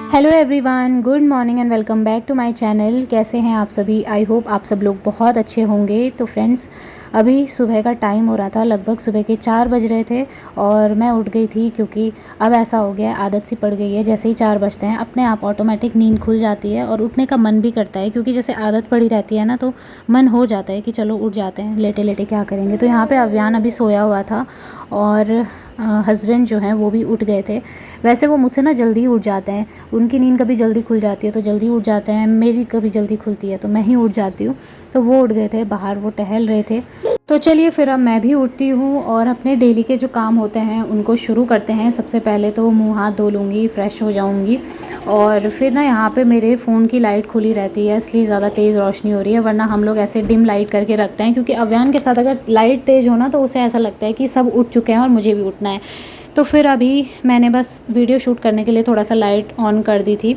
Hello everyone, good morning and welcome back to my channel. कैसे हैं आप सभी? आई होप आप सब लोग बहुत अच्छे होंगे। तो फ्रेंड्स, अभी सुबह का टाइम हो रहा था, लगभग सुबह के 4 बज रहे थे और मैं उठ गई थी क्योंकि अब ऐसा हो गया, आदत सी पड़ गई है। जैसे ही 4 बजते हैं अपने आप ऑटोमेटिक नींद खुल जाती है और उठने का मन भी करता है, क्योंकि जैसे आदत पड़ी रहती है ना, तो मन हो जाता है कि चलो उठ जाते हैं, लेटे लेटे क्या करेंगे। तो यहाँ पे अव्यान अभी सोया हुआ था और हस्बैंड जो हैं वो भी उठ गए थे। वैसे वो मुझसे ना जल्दी उठ जाते हैं, उनकी नींद कभी जल्दी खुल जाती है तो जल्दी उठ जाते हैं, मेरी कभी जल्दी खुलती है तो मैं ही उठ जाती हूँ। तो वो उठ गए थे, बाहर वो टहल रहे थे। तो चलिए फिर अब मैं भी उठती हूँ और अपने डेली के जो काम होते हैं उनको शुरू करते हैं। सबसे पहले तो मुँह हाथ धो लूँगी, फ्रेश हो जाऊँगी और फिर ना यहाँ पे मेरे फ़ोन की लाइट खुली रहती है, इसलिए ज़्यादा तेज़ रोशनी हो रही है, वरना हम लोग ऐसे डिम लाइट करके रखते हैं, क्योंकि अव्यान के साथ अगर लाइट तेज़ हो ना तो उसे ऐसा लगता है कि सब उठ चुके हैं और मुझे भी उठना है। तो फिर अभी मैंने बस वीडियो शूट करने के लिए थोड़ा सा लाइट ऑन कर दी थी।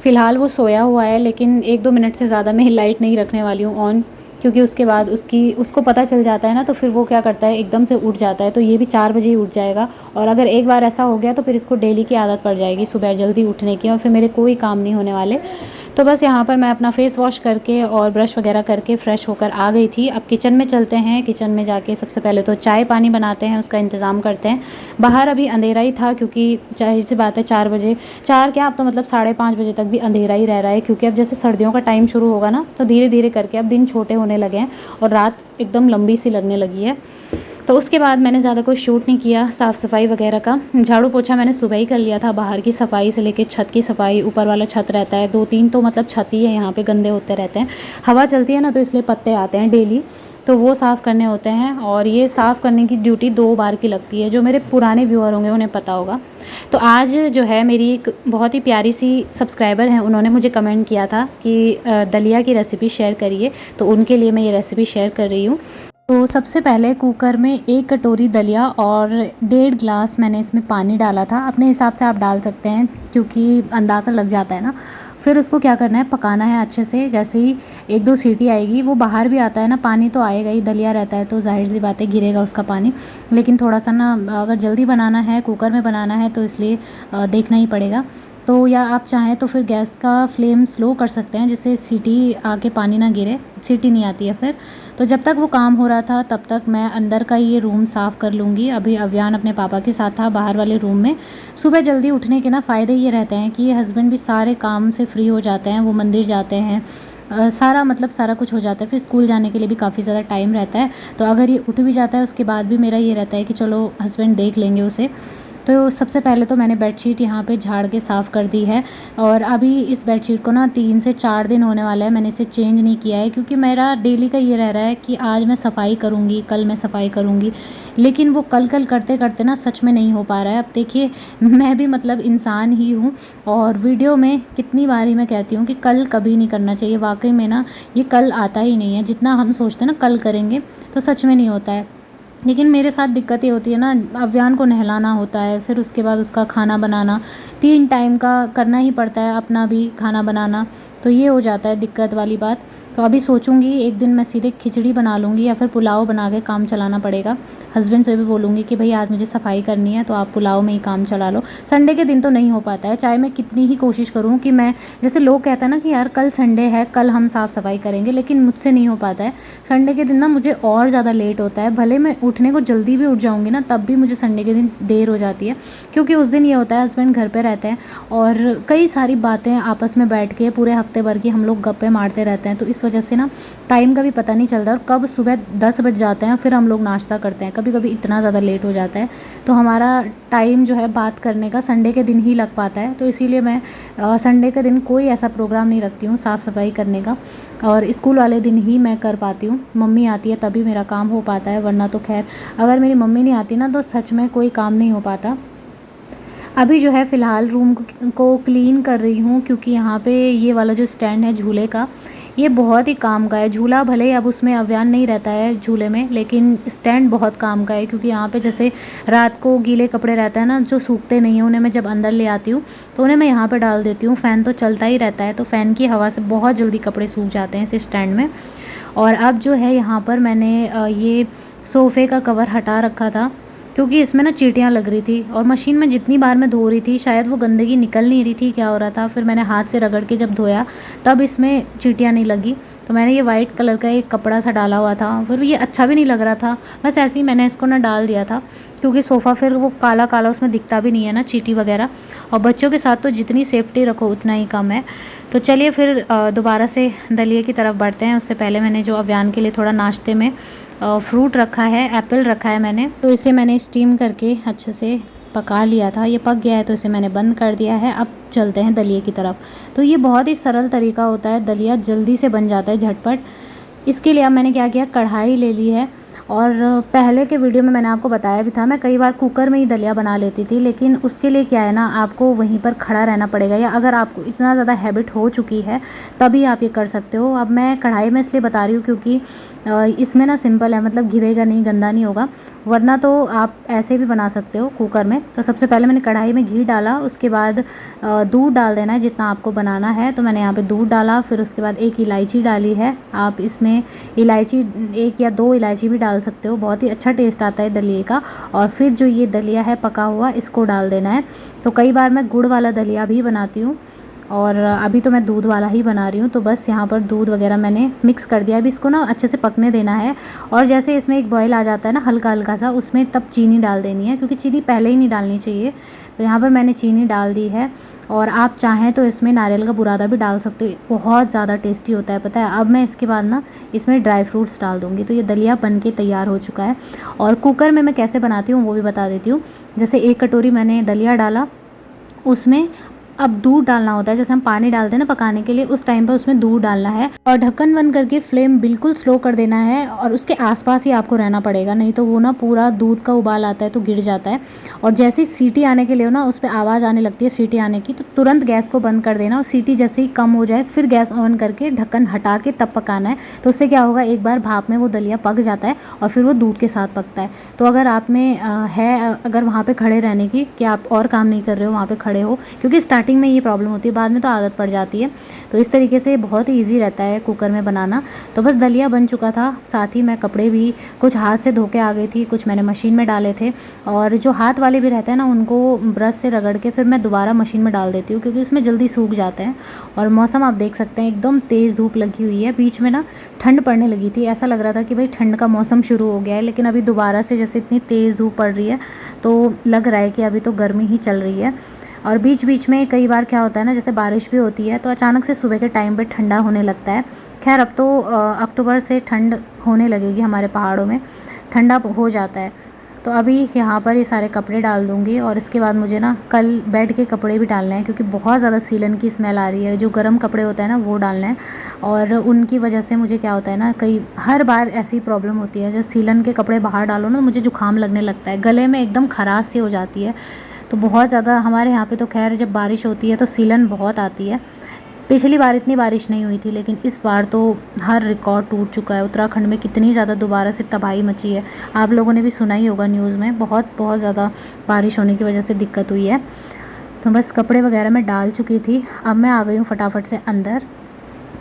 फ़िलहाल वो सोया हुआ है, लेकिन 1-2 मिनट से ज़्यादा मैं लाइट नहीं रखने वाली हूँ ऑन, क्योंकि उसके बाद उसको पता चल जाता है ना, तो फिर वो क्या करता है, एकदम से उठ जाता है। तो ये भी 4 बजे ही उठ जाएगा और अगर एक बार ऐसा हो गया तो फिर इसको डेली की आदत पड़ जाएगी सुबह जल्दी उठने की और फिर मेरे कोई काम नहीं होने वाले। तो बस यहाँ पर मैं अपना फ़ेस वॉश करके और ब्रश वगैरह करके फ़्रेश होकर आ गई थी। अब किचन में चलते हैं, किचन में जाके सबसे पहले तो चाय पानी बनाते हैं, उसका इंतज़ाम करते हैं। बाहर अभी अंधेरा ही था, क्योंकि ज़ाहिर सी बात है 4 बजे, 4 क्या, अब तो मतलब 5:30 बजे तक भी अंधेरा ही रह रहा है, क्योंकि अब जैसे सर्दियों का टाइम शुरू होगा ना तो धीरे धीरे करके अब दिन छोटे होने लगे हैं और रात एकदम लंबी सी लगने लगी है। तो उसके बाद मैंने ज़्यादा कुछ शूट नहीं किया। साफ़ सफाई वगैरह का झाड़ू पोछा मैंने सुबह ही कर लिया था, बाहर की सफाई से लेके छत की सफाई, ऊपर वाला छत रहता है 2-3 तो मतलब छत ही है, यहाँ पे गंदे होते रहते हैं, हवा चलती है ना तो इसलिए पत्ते आते हैं डेली, तो वो साफ़ करने होते हैं। और ये साफ़ करने की ड्यूटी 2 बार की लगती है, जो मेरे पुराने व्यूअर होंगे उन्हें पता होगा। तो आज जो है मेरी एक बहुत ही प्यारी सी सब्सक्राइबर हैं, उन्होंने मुझे कमेंट किया था कि दलिया की रेसिपी शेयर करिए, तो उनके लिए मैं ये रेसिपी शेयर कर रही हूँ। तो सबसे पहले कुकर में 1 कटोरी दलिया और 1.5 ग्लास मैंने इसमें पानी डाला था। अपने हिसाब से आप डाल सकते हैं, क्योंकि अंदाज़ा लग जाता है ना। फिर उसको क्या करना है, पकाना है अच्छे से। जैसे ही 1-2 सीटी आएगी, वो बाहर भी आता है ना, पानी तो आएगा ही, दलिया रहता है तो जाहिर सी बात है गिरेगा उसका पानी। लेकिन थोड़ा सा ना, अगर जल्दी बनाना है, कुकर में बनाना है, तो इसलिए देखना ही पड़ेगा। तो या आप चाहें तो फिर गैस का फ्लेम स्लो कर सकते हैं, जिससे सीटी आके पानी ना गिरे, सीटी नहीं आती है फिर। तो जब तक वो काम हो रहा था तब तक मैं अंदर का ये रूम साफ़ कर लूँगी। अभी अव्यान अपने पापा के साथ था बाहर वाले रूम में। सुबह जल्दी उठने के ना फ़ायदे ये रहते हैं कि हस्बैंड भी सारे काम से फ्री हो जाते हैं, वो मंदिर जाते हैं, सारा मतलब सारा कुछ हो जाता है। फिर स्कूल जाने के लिए भी काफ़ी ज़्यादा टाइम रहता है। तो अगर ये उठ भी जाता है उसके बाद भी मेरा ये रहता है कि चलो हस्बैंड देख लेंगे उसे। तो सबसे पहले तो मैंने बेडशीट यहाँ पे झाड़ के साफ़ कर दी है और अभी इस बेडशीट को ना 3 से 4 दिन होने वाला है, मैंने इसे चेंज नहीं किया है, क्योंकि मेरा डेली का ये रह रहा है कि आज मैं सफाई करूँगी, कल मैं सफाई करूँगी, लेकिन वो कल कल करते करते ना सच में नहीं हो पा रहा है। अब देखिए, मैं भी मतलब इंसान ही हूँ और वीडियो में कितनी बार ही मैं कहती हूँ कि कल कभी नहीं करना चाहिए। वाकई में ना ये कल आता ही नहीं है, जितना हम सोचते हैं ना कल करेंगे, तो सच में नहीं होता है। लेकिन मेरे साथ दिक्कत ये होती है ना, अव्यान को नहलाना होता है, फिर उसके बाद उसका खाना बनाना, 3 टाइम का करना ही पड़ता है, अपना भी खाना बनाना, तो ये हो जाता है दिक्कत वाली बात। तो अभी सोचूंगी एक दिन मैं सीधे खिचड़ी बना लूँगी या फिर पुलाव बना के काम चलाना पड़ेगा। हस्बैंड से भी बोलूँगी कि भाई आज मुझे सफाई करनी है तो आप पुलाव में ही काम चला लो। संडे के दिन तो नहीं हो पाता है, चाहे मैं कितनी ही कोशिश करूँ कि मैं, जैसे लोग कहते हैं ना कि यार कल संडे है, कल हम साफ़ सफाई करेंगे, लेकिन मुझसे नहीं हो पाता है। संडे के दिन ना मुझे और ज़्यादा लेट होता है, भले मैं उठने को जल्दी भी उठ जाऊँगी ना तब भी मुझे संडे के दिन देर हो जाती है, क्योंकि उस दिन ये होता है हस्बैंड घर पे रहते हैं और कई सारी बातें आपस में बैठ के पूरे हफ्ते भर की हम लोग गप्पे मारते रहते हैं, तो इस वजह से ना टाइम का भी पता नहीं चलता और कब सुबह 10 बज जाते हैं, फिर हम लोग नाश्ता करते हैं, कभी कभी इतना ज़्यादा लेट हो जाता है। तो हमारा टाइम जो है बात करने का संडे के दिन ही लग पाता है, तो इसीलिए मैं संडे के दिन कोई ऐसा प्रोग्राम नहीं रखती हूँ साफ़ सफाई करने का, और स्कूल वाले दिन ही मैं कर पाती हूँ। मम्मी आती है तभी मेरा काम हो पाता है, वरना तो खैर अगर मेरी मम्मी नहीं आती ना तो सच में कोई काम नहीं हो पाता। अभी जो है फ़िलहाल रूम को क्लीन कर रही हूँ, क्योंकि यहाँ पे ये वाला जो स्टैंड है झूले का, ये बहुत ही काम का है। झूला भले ही अब उसमें अव्यान नहीं रहता है झूले में, लेकिन स्टैंड बहुत काम का है, क्योंकि यहाँ पे जैसे रात को गीले कपड़े रहते हैं ना जो सूखते नहीं हैं, उन्हें मैं जब अंदर ले आती हूँ तो उन्हें मैं यहाँ पे डाल देती हूँ। फ़ैन तो चलता ही रहता है, तो फ़ैन की हवा से बहुत जल्दी कपड़े सूख जाते हैं इस स्टैंड में। और अब जो है यहाँ पर मैंने ये सोफ़े का कवर हटा रखा था, क्योंकि इसमें ना चींटियाँ लग रही थी और मशीन में जितनी बार मैं धो रही थी शायद वो गंदगी निकल नहीं रही थी, क्या हो रहा था। फिर मैंने हाथ से रगड़ के जब धोया तब इसमें चींटियाँ नहीं लगी। तो मैंने ये वाइट कलर का एक कपड़ा सा डाला हुआ था, फिर ये अच्छा भी नहीं लग रहा था, बस ऐसे ही मैंने इसको ना डाल दिया था, क्योंकि सोफ़ा फिर वो काला काला उसमें दिखता भी नहीं है ना, चींटी वगैरह। और बच्चों के साथ तो जितनी सेफ्टी रखो उतना ही कम है। तो चलिए फिर दोबारा से दलिए की तरफ बढ़ते हैं। उससे पहले मैंने जो अव्यान के लिए थोड़ा नाश्ते में फ्रूट रखा है, एप्पल रखा है मैंने, तो इसे मैंने स्टीम करके अच्छे से पका लिया था। ये पक गया है तो इसे मैंने बंद कर दिया है। अब चलते हैं दलिए की तरफ। तो ये बहुत ही सरल तरीका होता है, दलिया जल्दी से बन जाता है झटपट। इसके लिए अब मैंने क्या किया, कढ़ाई ले ली है। और पहले के वीडियो में मैंने आपको बताया भी था, मैं कई बार कुकर में ही दलिया बना लेती थी, लेकिन उसके लिए क्या है ना, आपको वहीं पर खड़ा रहना पड़ेगा, या अगर आपको इतना ज़्यादा हैबिट हो चुकी है तभी आप ये कर सकते हो। अब मैं कढ़ाई में इसलिए बता रही हूँ क्योंकि इसमें ना सिंपल है, मतलब घिरेगा नहीं, गंदा नहीं होगा, वरना तो आप ऐसे भी बना सकते हो कुकर में। तो सबसे पहले मैंने कढ़ाई में घी डाला, उसके बाद दूध डाल देना है जितना आपको बनाना है। तो मैंने यहाँ पे दूध डाला, फिर उसके बाद एक इलायची डाली है। आप इसमें इलायची 1 या 2 इलायची भी डाल सकते हो, बहुत ही अच्छा टेस्ट आता है दलिए का। और फिर जो ये दलिया है पका हुआ, इसको डाल देना है। तो कई बार मैं गुड़ वाला दलिया भी बनाती हूँ, और अभी तो मैं दूध वाला ही बना रही हूँ। तो बस यहाँ पर दूध वगैरह मैंने मिक्स कर दिया। अभी इसको ना अच्छे से पकने देना है, और जैसे इसमें एक बॉयल आ जाता है ना हल्का हल्का सा, उसमें तब चीनी डाल देनी है, क्योंकि चीनी पहले ही नहीं डालनी चाहिए। तो यहाँ पर मैंने चीनी डाल दी है, और आप चाहें तो इसमें नारियल का बुरादा भी डाल सकते हो, बहुत ज़्यादा टेस्टी होता है, पता है। अब मैं इसके बाद ना इसमें ड्राई फ्रूट्स डाल दूँगी। तो ये दलिया बन के तैयार हो चुका है। और कुकर में मैं कैसे बनाती हूँ वो भी बता देती हूँ। जैसे 1 कटोरी मैंने दलिया डाला, उसमें अब दूध डालना होता है। जैसे हम पानी डालते हैं ना पकाने के लिए, उस टाइम पर उसमें दूध डालना है, और ढक्कन बंद करके फ्लेम बिल्कुल स्लो कर देना है, और उसके आसपास ही आपको रहना पड़ेगा, नहीं तो वो ना पूरा दूध का उबाल आता है तो गिर जाता है। और जैसे ही सीटी आने के लिए ना उस पर आवाज़ आने लगती है सीटी आने की, तो तुरंत गैस को बंद कर देना, और सीटी जैसे ही कम हो जाए फिर गैस ऑन करके ढक्कन हटा के तब पकाना है। तो उससे क्या होगा, एक बार भाप में वो दलिया पक जाता है और फिर वो दूध के साथ पकता है। तो अगर आप में अगर वहाँ पर खड़े रहने की, कि आप और काम नहीं कर रहे हो, वहाँ पर खड़े हो, क्योंकि स्टार्टिंग में ये प्रॉब्लम होती है, बाद में तो आदत पड़ जाती है। तो इस तरीके से बहुत ही ईजी रहता है कुकर में बनाना। तो बस दलिया बन चुका था, साथ ही मैं कपड़े भी कुछ हाथ से धो के आ गई थी, कुछ मैंने मशीन में डाले थे, और जो हाथ वाले भी रहते हैं ना उनको ब्रश से रगड़ के फिर मैं दोबारा मशीन में डाल देती हूँ, क्योंकि उसमें जल्दी सूख जाते हैं। और मौसम आप देख सकते हैं, एकदम तेज़ धूप लगी हुई है। बीच में ना ठंड पड़ने लगी थी, ऐसा लग रहा था कि भाई ठंड का मौसम शुरू हो गया है, लेकिन अभी दोबारा से जैसे इतनी तेज़ धूप पड़ रही है तो लग रहा है कि अभी तो गर्मी ही चल रही है। और बीच बीच में कई बार क्या होता है ना, जैसे बारिश भी होती है तो अचानक से सुबह के टाइम पे ठंडा होने लगता है। खैर अब तो अक्टूबर से ठंड होने लगेगी, हमारे पहाड़ों में ठंडा हो जाता है। तो अभी यहाँ पर ये सारे कपड़े डाल दूँगी, और इसके बाद मुझे ना कल बेड के कपड़े भी डालने हैं, क्योंकि बहुत ज़्यादा सीलन की स्मेल आ रही है। जो गर्म कपड़े होते हैं ना वो डालने हैं, और उनकी वजह से मुझे क्या होता है ना, हर बार ऐसी प्रॉब्लम होती है, जब सीलन के कपड़े बाहर डालो ना तो मुझे जुकाम लगने लगता है, गले में एकदम खराश सी हो जाती है। तो बहुत ज़्यादा हमारे यहाँ पे तो खैर जब बारिश होती है तो सीलन बहुत आती है। पिछली बार इतनी बारिश नहीं हुई थी, लेकिन इस बार तो हर रिकॉर्ड टूट चुका है। उत्तराखंड में कितनी ज़्यादा दोबारा से तबाही मची है, आप लोगों ने भी सुना ही होगा न्यूज़ में, बहुत बहुत ज़्यादा बारिश होने की वजह से दिक्कत हुई है। तो बस कपड़े वगैरह मैं डाल चुकी थी, अब मैं आ गई हूँ फटाफट से अंदर।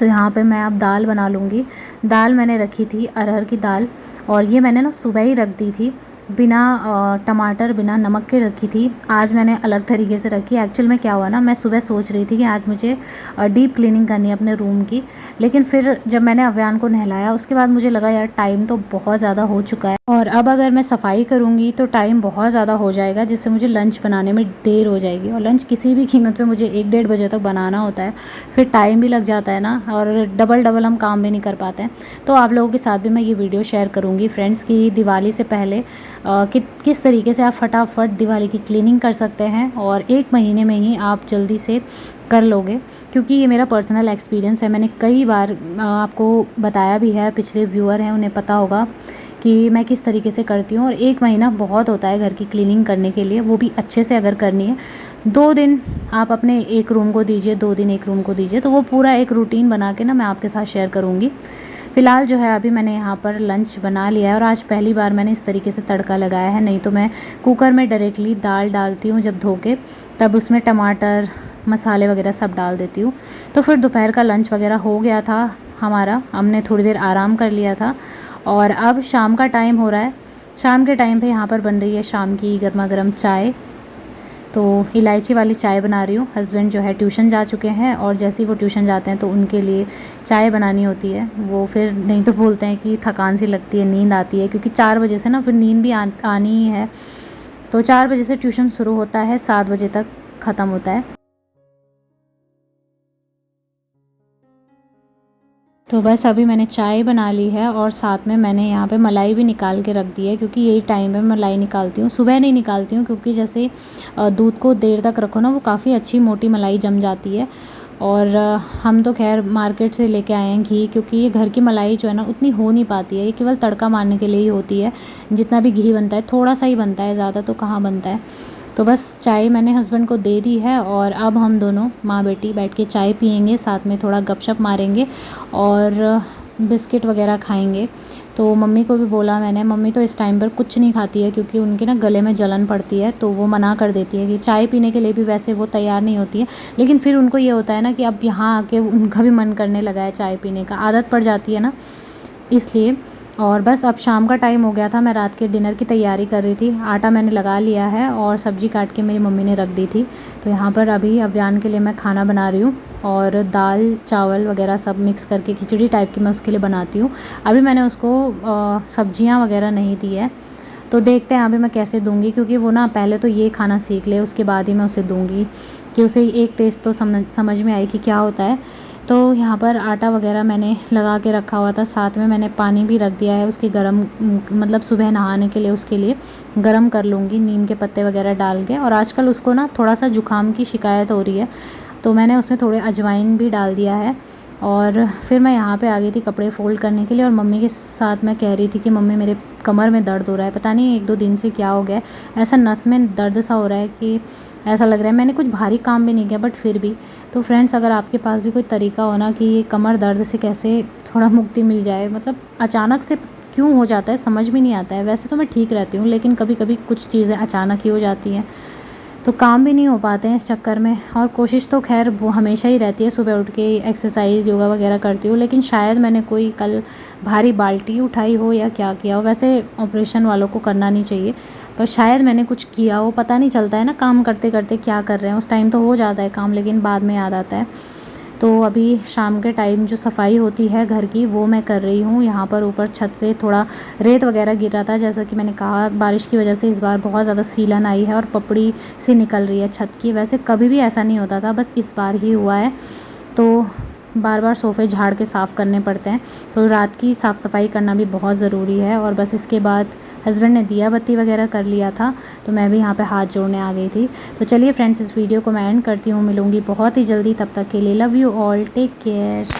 तो यहाँ पे मैं अब दाल बना लूँगी। दाल मैंने रखी थी अरहर की दाल, और ये मैंने ना सुबह ही रख दी थी, बिना टमाटर बिना नमक के रखी थी। आज मैंने अलग तरीके से रखी। एक्चुअल में क्या हुआ ना, मैं सुबह सोच रही थी कि आज मुझे डीप क्लीनिंग करनी है अपने रूम की, लेकिन फिर जब मैंने अव्यान को नहलाया उसके बाद मुझे लगा यार टाइम तो बहुत ज़्यादा हो चुका है, और अब अगर मैं सफाई करूँगी तो टाइम बहुत ज़्यादा हो जाएगा, जिससे मुझे लंच बनाने में देर हो जाएगी, और लंच किसी भी कीमत पे मुझे 1-1:30 बजे तक बनाना होता है, फिर टाइम भी लग जाता है ना, और डबल हम काम भी नहीं कर पाते हैं। तो आप लोगों के साथ भी मैं ये वीडियो शेयर करूँगी फ्रेंड्स, कि दिवाली से पहले किस तरीके से आप फटाफट दिवाली की क्लीनिंग कर सकते हैं, और 1 महीने में ही आप जल्दी से कर लोगे, क्योंकि ये मेरा पर्सनल एक्सपीरियंस है। मैंने कई बार आपको बताया भी है, पिछले व्यूअर हैं उन्हें पता होगा कि मैं किस तरीके से करती हूँ। और 1 महीना बहुत होता है घर की क्लीनिंग करने के लिए, वो भी अच्छे से अगर करनी है। 2 दिन आप अपने एक रूम को दीजिए, 2 दिन एक रूम को दीजिए, तो वो पूरा एक रूटीन बना के ना मैं आपके साथ शेयर करूँगी। फ़िलहाल जो है अभी मैंने यहाँ पर लंच बना लिया है, और आज पहली बार मैंने इस तरीके से तड़का लगाया है, नहीं तो मैं कुकर में डायरेक्टली दाल डालती हूँ जब धो के, तब उसमें टमाटर मसाले वगैरह सब डाल देती हूँ। तो फिर दोपहर का लंच वगैरह हो गया था हमारा, हमने थोड़ी देर आराम कर लिया था, और अब शाम का टाइम हो रहा है। शाम के टाइम पे यहाँ पर बन रही है शाम की गर्मा गर्म चाय। तो इलायची वाली चाय बना रही हूँ। हस्बैंड जो है ट्यूशन जा चुके हैं और जैसे ही वो ट्यूशन जाते हैं तो उनके लिए चाय बनानी होती है। वो फिर नहीं तो बोलते हैं कि थकान सी लगती है, नींद आती है, क्योंकि 4 बजे से ना फिर नींद भी आनी ही है। तो 4 बजे से ट्यूशन शुरू होता है, 7 बजे तक ख़त्म होता है। तो बस अभी मैंने चाय बना ली है और साथ में मैंने यहाँ पे मलाई भी निकाल के रख दी है, क्योंकि यही टाइम है मलाई निकालती हूँ। सुबह नहीं निकालती हूँ क्योंकि जैसे दूध को देर तक रखो ना, वो काफ़ी अच्छी मोटी मलाई जम जाती है। और हम तो खैर मार्केट से लेके आए हैं घी, क्योंकि ये घर की मलाई जो है ना उतनी हो नहीं पाती है, ये केवल तड़का मारने के लिए ही होती है। जितना भी घी बनता है थोड़ा सा ही बनता है, ज़्यादा तो कहाँ बनता है। तो बस चाय मैंने हस्बैंड को दे दी है और अब हम दोनों माँ बेटी बैठ के चाय पियेंगे, साथ में थोड़ा गपशप मारेंगे और बिस्किट वगैरह खाएंगे। तो मम्मी को भी बोला मैंने, मम्मी तो इस टाइम पर कुछ नहीं खाती है क्योंकि उनके ना गले में जलन पड़ती है, तो वो मना कर देती है कि चाय पीने के लिए भी वैसे वो तैयार नहीं होती है। लेकिन फिर उनको ये होता है ना कि अब यहाँ आके उनका भी मन करने लगा है चाय पीने का, आदत पड़ जाती है ना, इसलिए। और बस अब शाम का टाइम हो गया था, मैं रात के डिनर की तैयारी कर रही थी। आटा मैंने लगा लिया है और सब्ज़ी काट के मेरी मम्मी ने रख दी थी। तो यहाँ पर अभी अभियान के लिए मैं खाना बना रही हूँ और दाल चावल वगैरह सब मिक्स करके खिचड़ी टाइप की मैं उसके लिए बनाती हूँ। अभी मैंने उसको सब्जियाँ वगैरह नहीं दी है, तो देखते हैं अभी मैं कैसे दूँगी, क्योंकि वो ना पहले तो ये खाना सीख ले, उसके बाद ही मैं उसे दूँगी कि उसे एक टेस्ट तो समझ में आए कि क्या होता है। तो यहाँ पर आटा वगैरह मैंने लगा के रखा हुआ था, साथ में मैंने पानी भी रख दिया है उसके गरम, मतलब सुबह नहाने के लिए उसके लिए गरम कर लूँगी नीम के पत्ते वगैरह डाल के। और आजकल उसको ना थोड़ा सा जुकाम की शिकायत हो रही है, तो मैंने उसमें थोड़े अजवाइन भी डाल दिया है। और फिर मैं यहाँ पे आ गई थी कपड़े फ़ोल्ड करने के लिए, और मम्मी के साथ मैं कह रही थी कि मम्मी मेरे कमर में दर्द हो रहा है, पता नहीं 1-2 दिन से क्या हो गया है, ऐसा नस में दर्द सा हो रहा है कि ऐसा लग रहा है। मैंने कुछ भारी काम भी नहीं किया बट फिर भी। तो फ्रेंड्स, अगर आपके पास भी कोई तरीका हो ना कि ये कमर दर्द से कैसे थोड़ा मुक्ति मिल जाए, मतलब अचानक से क्यों हो जाता है समझ भी नहीं आता है। वैसे तो मैं ठीक रहती हूँ, लेकिन कभी कभी कुछ चीज़ें अचानक ही हो जाती हैं, तो काम भी नहीं हो पाते हैं इस चक्कर में। और कोशिश तो खैर वो हमेशा ही रहती है, सुबह उठ के एक्सरसाइज योगा वगैरह करती हूँ, लेकिन शायद मैंने कोई कल भारी बाल्टी उठाई हो या क्या किया हो। वैसे ऑपरेशन वालों को करना नहीं चाहिए, पर शायद मैंने कुछ किया हो, पता नहीं चलता है ना काम करते करते क्या कर रहे हैं। उस टाइम तो हो जाता है काम, लेकिन बाद में याद आता है। तो अभी शाम के टाइम जो सफाई होती है घर की वो मैं कर रही हूँ। यहाँ पर ऊपर छत से थोड़ा रेत वगैरह गिर रहा था, जैसा कि मैंने कहा बारिश की वजह से इस बार बहुत ज़्यादा सीलन आई है और पपड़ी सी निकल रही है छत की। वैसे कभी भी ऐसा नहीं होता था, बस इस बार ही हुआ है। तो बार बार सोफ़े झाड़ के साफ़ करने पड़ते हैं, तो रात की साफ़ सफाई करना भी बहुत ज़रूरी है। और बस इसके बाद हस्बैंड ने दिया बत्ती वगैरह कर लिया था, तो मैं भी यहाँ पे हाथ जोड़ने आ गई थी। तो चलिए फ्रेंड्स, इस वीडियो को मैं एंड करती हूँ, मिलूँगी बहुत ही जल्दी, तब तक के लिए love you all, take care.